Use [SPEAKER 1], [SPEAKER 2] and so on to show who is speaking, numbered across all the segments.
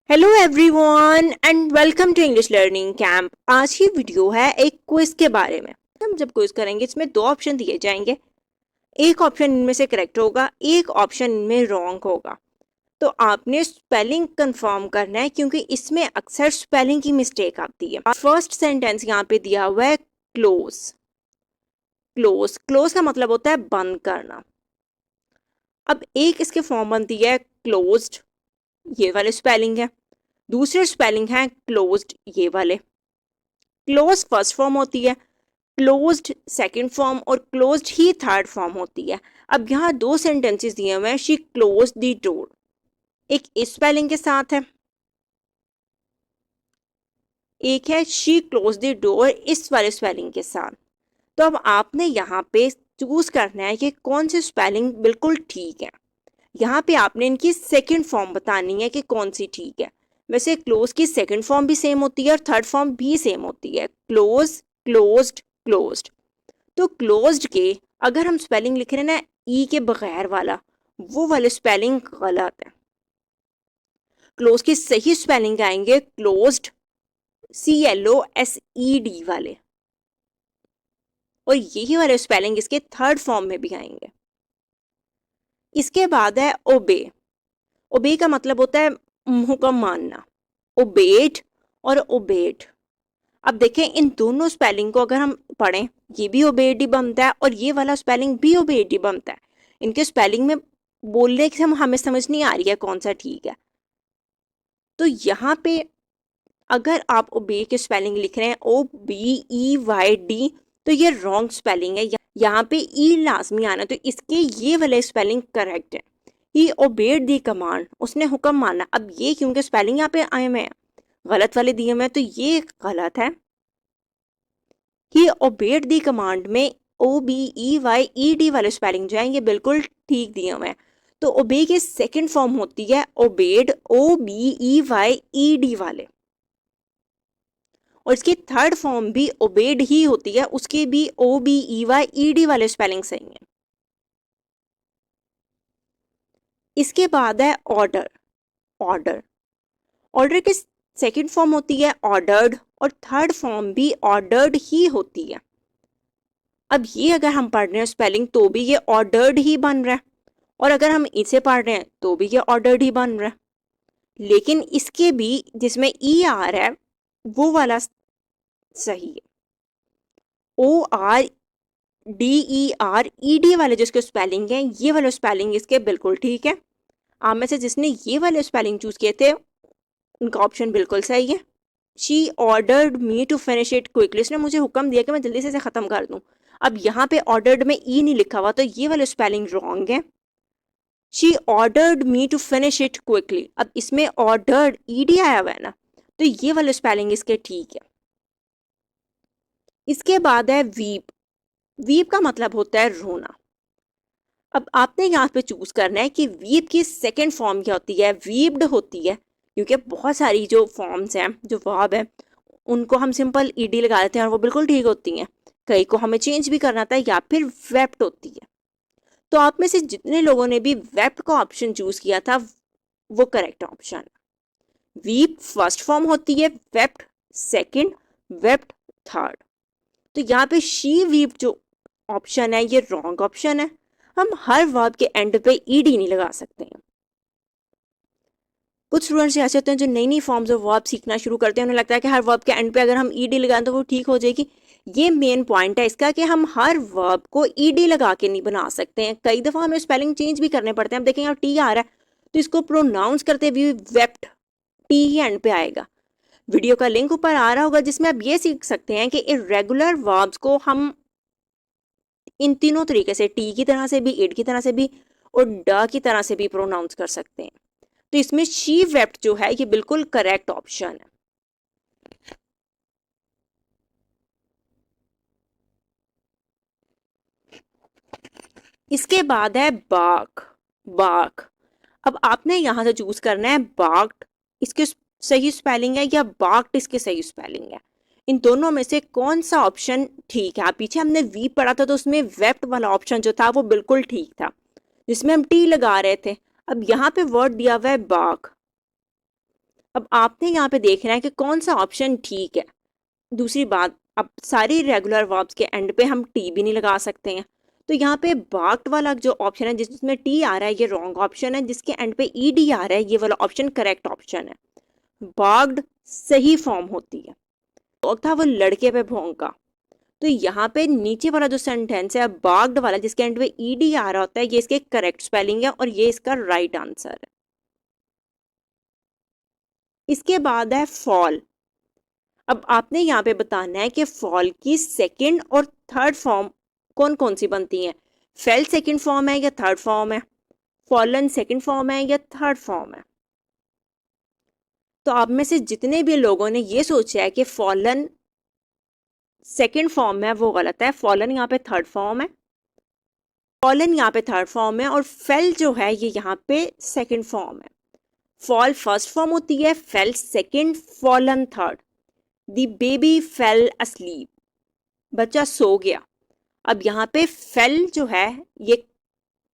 [SPEAKER 1] Hello everyone and welcome to English learning camp. आज की video है एक क्विज के बारे में। हम जब क्विज करेंगे इसमें दो ऑप्शन दिए जाएंगे, एक ऑप्शन इनमें से करेक्ट होगा, एक ऑप्शन इनमें रॉन्ग होगा। तो आपने स्पेलिंग कंफर्म करना है क्योंकि इसमें अक्सर स्पेलिंग की मिस्टेक आती है। फर्स्ट सेंटेंस यहाँ पे दिया हुआ है क्लोज। क्लोज क्लोज का मतलब होता है बंद करना। अब एक इसके फॉर्म बनती है क्लोज्ड, ये वाले स्पेलिंग है। दूसरे स्पेलिंग है क्लोज्ड, ये वाले। क्लोज फर्स्ट फॉर्म होती है, क्लोज्ड सेकंड फॉर्म और क्लोज्ड ही थर्ड फॉर्म होती है। अब यहाँ दो सेंटेंसेस दिए हुए हैं, शी क्लोज द डोर, एक इस स्पेलिंग के साथ है, एक है शी क्लोज द डोर इस वाले स्पेलिंग के साथ। तो अब आपने यहाँ पे चूज करना है कि कौन सी स्पेलिंग बिल्कुल ठीक है। यहाँ पे आपने इनकी सेकंड फॉर्म बतानी है कि कौन सी ठीक है। वैसे क्लोज की सेकंड फॉर्म भी सेम होती है और थर्ड फॉर्म भी सेम होती है, क्लोज, क्लोज्ड, क्लोज्ड। तो क्लोज्ड के अगर हम स्पेलिंग लिख रहे हैं ना ई के बगैर वाला, वो वाले स्पेलिंग गलत है। क्लोज की सही स्पेलिंग आएंगे क्लोज्ड, CLOSED वाले, और यही वाले स्पेलिंग इसके थर्ड फॉर्म में भी आएंगे। इसके बाद है ओबे। ओबे का मतलब होता है हुक्म मानना, ओबेड और ओबेड। अब देखें इन दोनों स्पेलिंग को अगर हम पढ़ें, ये भी ओबेड ही बनता है और ये वाला स्पेलिंग भी ओबेड ही बनता है। इनके स्पेलिंग में बोलने से हमें समझ नहीं आ रही है कौन सा ठीक है। तो यहाँ पे अगर आप ओबे के स्पेलिंग लिख रहे हैं OBEYD, तो ये रॉन्ग स्पेलिंग है। यहाँ पे ई लाजमी आना, तो इसके ये वाले स्पेलिंग करेक्ट है। ही ओबेड दी कमांड, उसने हुक्म माना। अब ये क्योंकि स्पेलिंग यहाँ पे आए हुए हैं गलत वाले दिए हुए हैं, तो ये गलत है। ही ओबेड दी कमांड में OBEYED वाले स्पेलिंग जो है ये बिल्कुल ठीक दिए हुए हैं। तो ओबे की सेकंड फॉर्म होती है ओबेड, OBEYED वाले, और इसकी थर्ड फॉर्म भी ओबेड ही होती है, उसके भी OBEYED वाले स्पेलिंग सही है। इसके बाद है ऑर्डर। ऑर्डर ऑर्डर की सेकंड फॉर्म होती है ऑर्डर्ड और थर्ड फॉर्म भी ऑर्डर्ड ही होती है। अब ये अगर हम पढ़ रहे हैं स्पेलिंग तो भी ये ऑर्डर्ड ही बन रहा है, और अगर हम इसे पढ़ रहे हैं तो भी ये ऑर्डर्ड ही बन रहा है। लेकिन इसके भी जिसमें ई आ रहा है वो वाला सही है। ORDERED वाले जिसके स्पेलिंग है, ये वाले स्पेलिंग इसके बिल्कुल ठीक है। आप में से जिसने ये वाले स्पेलिंग चूज किए थे उनका ऑप्शन बिल्कुल सही है। She ordered me to finish it quickly, उसने मुझे हुक्म दिया कि मैं जल्दी से इसे खत्म कर दूं। अब यहाँ पे ऑर्डर्ड में ई नहीं लिखा हुआ, तो ये वाले स्पेलिंग रॉन्ग है। She ordered me to finish it quickly, अब इसमें ऑर्डर्ड ED आया हुआ है ना, तो ये वाले स्पेलिंग इसके ठीक है। इसके बाद है वीप। वीप का मतलब होता है रोना। अब आपने यहाँ पे चूज करना है कि वीप की सेकंड फॉर्म क्या होती है, वीप्ड होती है, क्योंकि बहुत सारी जो फॉर्म्स हैं, जो वर्ब है, उनको हम सिंपल ED लगा देते हैं और वो बिल्कुल ठीक होती हैं। कई को हमें चेंज भी करना था, या फिर वेप्ट होती है। तो आप में से जितने लोगों ने भी वेप्ट का ऑप्शन चूज किया था वो करेक्ट ऑप्शन है। वीप फर्स्ट फॉर्म होती है, वेप्ट सेकंड, वेप्ट थर्ड। तो यहाँ पे शी वीप जो ऑप्शन है ये रॉन्ग ऑप्शन है। हम हर वर्ब के एंड पे ED नहीं लगा सकते हैं। कुछ स्टूडेंट्स ऐसे होते हैं जो नई नई फॉर्म्स ऑफ वर्ब सीखना शुरू करते हैं, उन्हें लगता है कि हर वर्ब के एंड पे अगर हम ED लगाएं तो वो ठीक हो जाएगी। ये मेन पॉइंट है इसका कि हम हर वर्ब को ED लगा के नहीं बना सकते हैं। कई दफ़ा हमें स्पेलिंग चेंज भी करने पड़ते हैं। अब देखें यहाँ टी आ रहा है, तो इसको प्रोनाउंस करते हुए वेप्ट, टी ही एंड पे आएगा। वीडियो का लिंक ऊपर आ रहा होगा जिसमें आप ये सीख सकते हैं कि इर्रेगुलर वर्ब्स को हम इन तीनों तरीके से, टी की तरह से भी, इड की तरह से भी, और ड की तरह से भी प्रोनाउंस कर सकते हैं। तो इसमें शी वेप्ट जो है ये बिल्कुल करेक्ट ऑप्शन है। इसके बाद है बाक। बाक, अब आपने यहां से चूज करना है बाक्ड इसके सही स्पेलिंग है या बाक्ड इसके सही स्पेलिंग है। इन दोनों में से कौन सा ऑप्शन ठीक है। पीछे हमने वी पढ़ा था तो उसमें वेप्ट वाला ऑप्शन जो था वो बिल्कुल ठीक था, जिसमें हम टी लगा रहे थे। अब यहाँ पे वर्ड दिया हुआ है बाक, अब आपने यहाँ पे देखना है कि कौन सा ऑप्शन ठीक है। दूसरी बात, अब सारी रेगुलर वर्ब्स के एंड पे हम टी भी नहीं लगा सकते हैं, तो यहाँ पे बाग्ड वाला जो ऑप्शन है जिसमें टी आ रहा है ये रॉन्ग ऑप्शन है, जिसके एंड पे ईडी आ रहा है ये वाला ऑप्शन करेक्ट ऑप्शन है। बाग्ड सही फॉर्म होती है। तो था वो लड़के पे भौंका, तो यहाँ पे नीचे वाला जो सेंटेंस है बाग्ड वाला जिसके एंड पे ईडी आ रहा होता है ये इसके करेक्ट स्पेलिंग है और ये इसका राइट आंसर है। इसके बाद है फॉल। अब आपने यहाँ पे बताना है कि फॉल की सेकंड और थर्ड फॉर्म कौन कौन सी बनती हैं। फेल सेकंड फॉर्म है या थर्ड फॉर्म है, फॉलन सेकंड फॉर्म है या थर्ड फॉर्म है। तो आप में से जितने भी लोगों ने ये सोचा है कि फॉलन सेकंड फॉर्म है वो गलत है। फॉलन यहाँ पे थर्ड फॉर्म है, फॉलन यहाँ पे थर्ड फॉर्म है और फेल जो है ये यहाँ पे सेकंड फॉर्म है। फॉल फर्स्ट फॉर्म होती है, fail second, fallen third. The baby fail asleep, बच्चा सो गया। अब यहाँ पे फेल जो है ये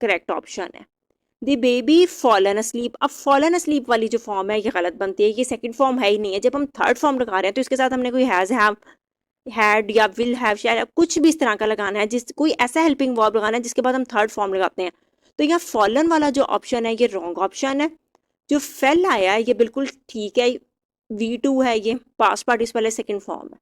[SPEAKER 1] करेक्ट ऑप्शन है। The baby fallen asleep. अब फॉलन अस्लीप वाली जो फॉर्म है ये गलत बनती है, ये सेकंड फॉर्म है ही नहीं है। जब हम थर्ड फॉर्म लगा रहे हैं तो इसके साथ हमने कोई हैज, हैव, हैड या विल हैव, शायद कुछ भी इस तरह का लगाना है, जिस कोई ऐसा हेल्पिंग वर्ब लगाना है जिसके बाद हम थर्ड फॉर्म लगाते हैं। तो यहाँ फॉलन वाला जो ऑप्शन है ये रॉन्ग ऑप्शन है। जो फेल आया है ये बिल्कुल ठीक है, V2 है, ये पास्ट पार्टिसिपल है, सेकंड फॉर्म है।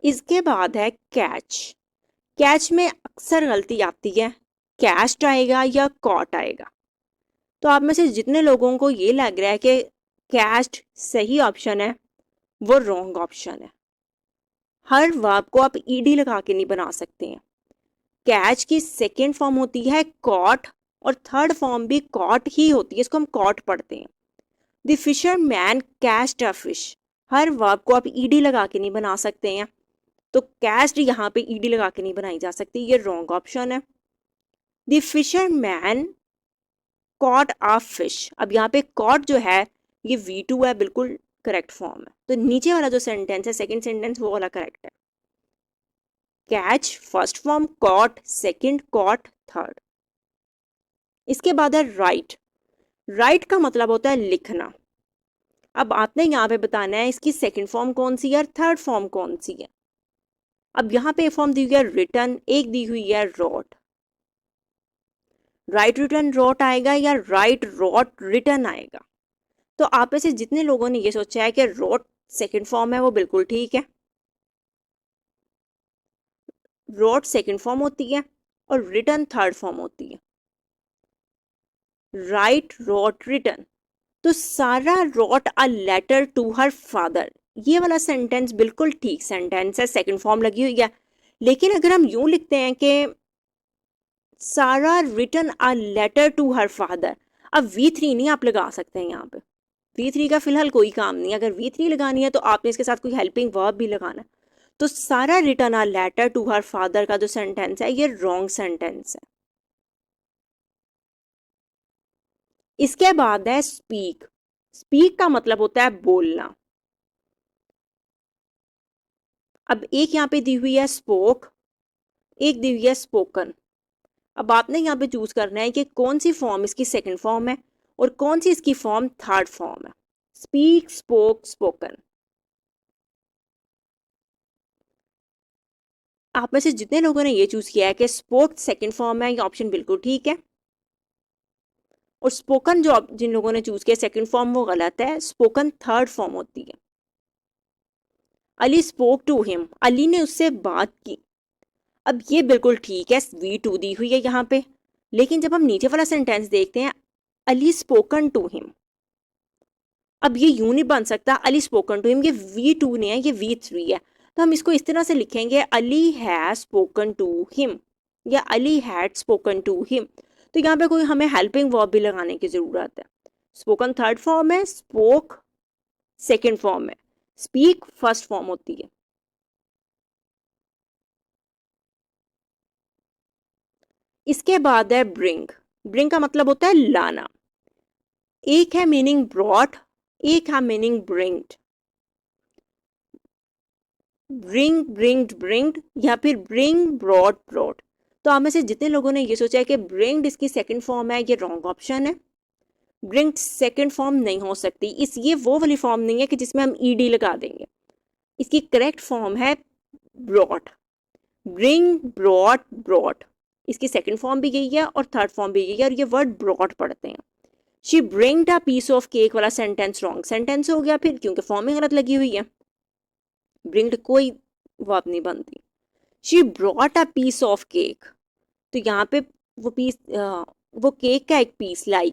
[SPEAKER 1] इसके बाद है कैच। कैच में अक्सर गलती आती है, कैच्ड आएगा या कॉट आएगा। तो आप में से जितने लोगों को ये लग रहा है कि कैच्ड सही ऑप्शन है वो रॉन्ग ऑप्शन है। हर वर्ब को आप ईडी लगा के नहीं बना सकते हैं। कैच की सेकेंड फॉर्म होती है कॉट और थर्ड फॉर्म भी कॉट ही होती है, इसको हम कॉट पढ़ते हैं। The fisherman caught a fish. हर वर्ब को आप ईडी लगा के नहीं बना सकते हैं, तो कैच्ड यहाँ पे ईडी लगा के नहीं बनाई जा सकती, ये रॉन्ग ऑप्शन है। The fisherman caught a fish. अब यहाँ पे कॉट जो है ये V2 है, बिल्कुल करेक्ट फॉर्म है। तो नीचे वाला जो सेंटेंस है सेकंड सेंटेंस वो वाला करेक्ट है। Catch first form, caught second, caught third. इसके बाद है राइट। राइट का मतलब होता है लिखना। अब आपने यहाँ पे बताना है इसकी सेकंड फॉर्म कौन सी है और थर्ड फॉर्म कौन सी है। अब यहाँ पे फॉर्म दी हुई है रिटन, एक दी हुई है रोट। राइट रिटन रोट आएगा या राइट रोट रिटन आएगा। तो आप में से जितने लोगों ने ये सोचा है कि रोट सेकंड फॉर्म है वो बिल्कुल ठीक है। रोट सेकंड फॉर्म होती है और रिटन थर्ड फॉर्म होती है। Write wrote written. तो Sara wrote a letter to her father, ये वाला सेंटेंस बिल्कुल ठीक सेंटेंस है, सेकंड फॉर्म लगी हुई है। लेकिन अगर हम यूं लिखते हैं कि Sara written a letter to her father, अब V3 नहीं आप लगा सकते हैं यहाँ पे। V3 का फिलहाल कोई काम नहीं है। अगर V3 लगानी है तो आपने इसके साथ कोई हेल्पिंग वर्ब भी लगाना है। तो Sara written a letter to her father का जो सेंटेंस है ये रॉन्ग सेंटेंस है। इसके बाद है स्पीक। स्पीक का मतलब होता है बोलना। अब एक यहाँ पे दी हुई है स्पोक, एक दी हुई है स्पोकन। अब आपने यहाँ पे चूज करना है कि कौन सी फॉर्म इसकी सेकंड फॉर्म है और कौन सी इसकी फॉर्म थर्ड फॉर्म है। Speak, spoke, spoken. आप में से जितने लोगों ने ये चूज किया है कि स्पोक सेकंड फॉर्म है, ये ऑप्शन बिल्कुल ठीक है। और स्पोकन जो जिन लोगों ने चूज किया सेकंड फॉर्म वो गलत है, स्पोकन थर्ड फॉर्म होती है। Ali spoke to him, Ali ने उससे बात की। अब ये बिल्कुल ठीक है, V2 दी हुई है यहाँ पे। लेकिन जब हम नीचे वाला सेंटेंस देखते हैं अली स्पोकन टू हिम, अब ये यूं नहीं बन सकता अली स्पोकन टू हिम, ये V2 नहीं है, ये V3 है। तो हम इसको इस तरह से लिखेंगे Ali has spoken to him या Ali had spoken to him. तो यहाँ पे कोई हमें हेल्पिंग वर्ब भी लगाने की जरूरत है। स्पोकन थर्ड फॉर्म है, स्पोक सेकेंड फॉर्म है, स्पीक फर्स्ट फॉर्म होती है। इसके बाद है ब्रिंग। ब्रिंग का मतलब होता है लाना। एक है मीनिंग ब्रॉट, एक है मीनिंग ब्रिंग्ड। ब्रिंग, ब्रिंग्ड, ब्रिंग्ड या फिर ब्रिंग, ब्रॉट, ब्रॉट। तो आप में से जितने लोगों ने ये सोचा है कि ब्रिंग्ड इसकी सेकंड फॉर्म है, ये रॉन्ग ऑप्शन है। ब्रिंग सेकंड फॉर्म नहीं हो सकती। इस ये वो वाली फॉर्म नहीं है कि जिसमें हम ईडी लगा देंगे। इसकी करेक्ट फॉर्म है ब्रॉट, ब्रिंग, ब्रॉट, ब्रॉट। इसकी सेकंड फॉर्म भी यही है और थर्ड फॉर्म भी यही है, और ये वर्ड ब्रॉट पढ़ते हैं। She bringed a piece of cake वाला सेंटेंस रॉन्ग सेंटेंस हो गया फिर, क्योंकि फॉर्म में गलत लगी हुई है। ब्रिंग्ड कोई वर्ब नहीं बनती। She brought a piece of cake, तो यहाँ पे वो पीस वो केक का एक पीस लाई,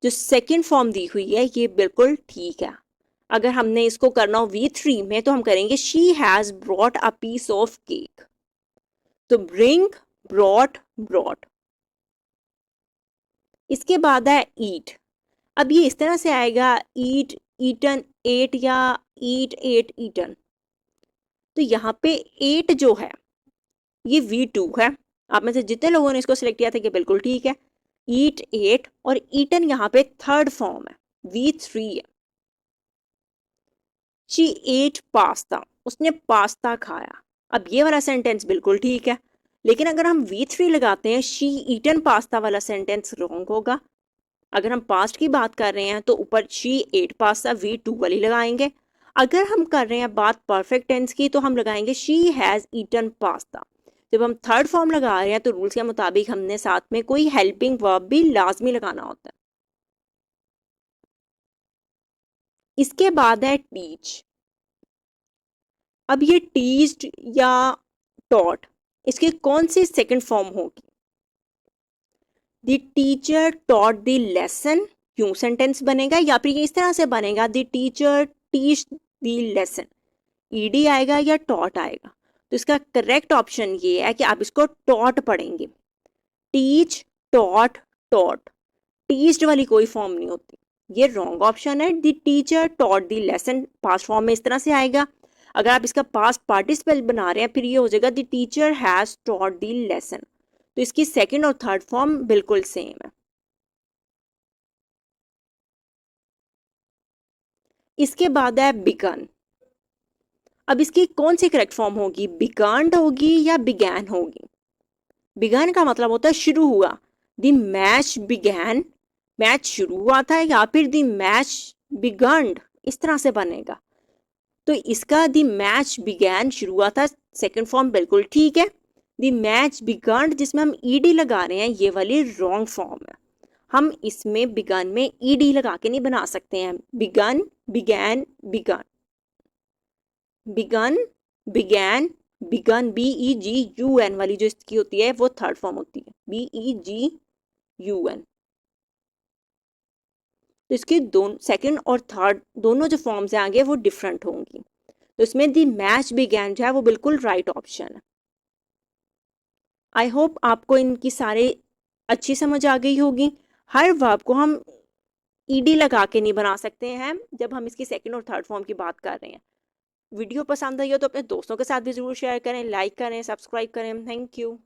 [SPEAKER 1] जो सेकंड फॉर्म दी हुई है ये बिल्कुल ठीक है। अगर हमने इसको करना हो V3 में तो हम करेंगे she has brought a piece of cake. तो ब्रिंग, ब्रॉट, ब्रॉट। इसके बाद है ईट। अब ये इस तरह से आएगा ईट, ईटन, एट या ईट, एट, ईटन। तो यहाँ पे एट जो है ये V2 है। आप में से जितने लोगों ने इसको सिलेक्ट किया था कि बिल्कुल ठीक है। ईट, एट, और ईटन यहाँ पे थर्ड फॉर्म है, V3 है। शी एट पास्ता, उसने पास्ता खाया। अब ये वाला सेंटेंस बिल्कुल ठीक है, लेकिन अगर हम V3 लगाते हैं शी ईटन पास्ता वाला सेंटेंस रॉन्ग होगा। अगर हम पास्ट की बात कर रहे हैं तो ऊपर शी एट पास्ता V2 वाली लगाएंगे। अगर हम कर रहे हैं बात परफेक्ट टेंस की तो हम लगाएंगे शी हैज ईटन पास्ता। जब हम थर्ड फॉर्म लगा रहे हैं तो रूल्स के मुताबिक हमने साथ में कोई हेल्पिंग वर्ब भी लाजमी लगाना होता है। इसके बाद है टीच। अब ये टीच्ड या टॉट, इसकी कौन सी सेकंड फॉर्म होगी? The teacher taught the lesson, यूं सेंटेंस बनेगा, या फिर ये इस तरह से बनेगा the teacher teach the lesson. ED आएगा या टॉट आएगा? तो इसका करेक्ट ऑप्शन ये है कि आप इसको टॉट पढ़ेंगे। Teach, taught, taught. टीच्ड वाली कोई फॉर्म नहीं होती, ये रॉन्ग ऑप्शन है। The teacher taught the lesson past form में इस तरह से आएगा। अगर आप इसका पास्ट पार्टिसिपल बना रहे हैं फिर ये हो जाएगा the teacher has taught the lesson. तो इसकी सेकंड और थर्ड फॉर्म बिल्कुल सेम है। इसके बाद है बिगन। अब इसकी कौन सी करेक्ट फॉर्म होगी? बिगन्ड होगी या बिगैन होगी? बिगन का मतलब होता है शुरू हुआ। द मैच बिगैन, मैच शुरू हुआ था, या फिर द मैच बिगन्ड, इस तरह से बनेगा। तो इसका द मैच बिगैन शुरू हुआ था, सेकंड फॉर्म बिल्कुल ठीक है। द मैच बिगन जिसमें हम ईडी लगा रहे हैं ये वाली रॉन्ग फॉर्म है। हम इसमें बिगन में ईडी लगा के नहीं बना सकते हैं। Begin, began, begun, begin, began, begun, BEGUN वाली जो इसकी होती है वो थर्ड फॉर्म होती है, BEGUN। तो इसके दोनों सेकंड और थर्ड दोनों जो फॉर्म्स हैं आगे वो डिफरेंट होंगी। तो इसमें दी मैच बिगैन जो है वो बिल्कुल राइट ऑप्शन है। आई होप आपको इनकी सारे अच्छी समझ आ गई होगी। हर वर्ब को हम ईडी लगा के नहीं बना सकते हैं जब हम इसकी सेकंड और थर्ड फॉर्म की बात कर रहे हैं। वीडियो पसंद आई हो तो अपने दोस्तों के साथ भी ज़रूर शेयर करें, लाइक करें, सब्सक्राइब करें। Thank you.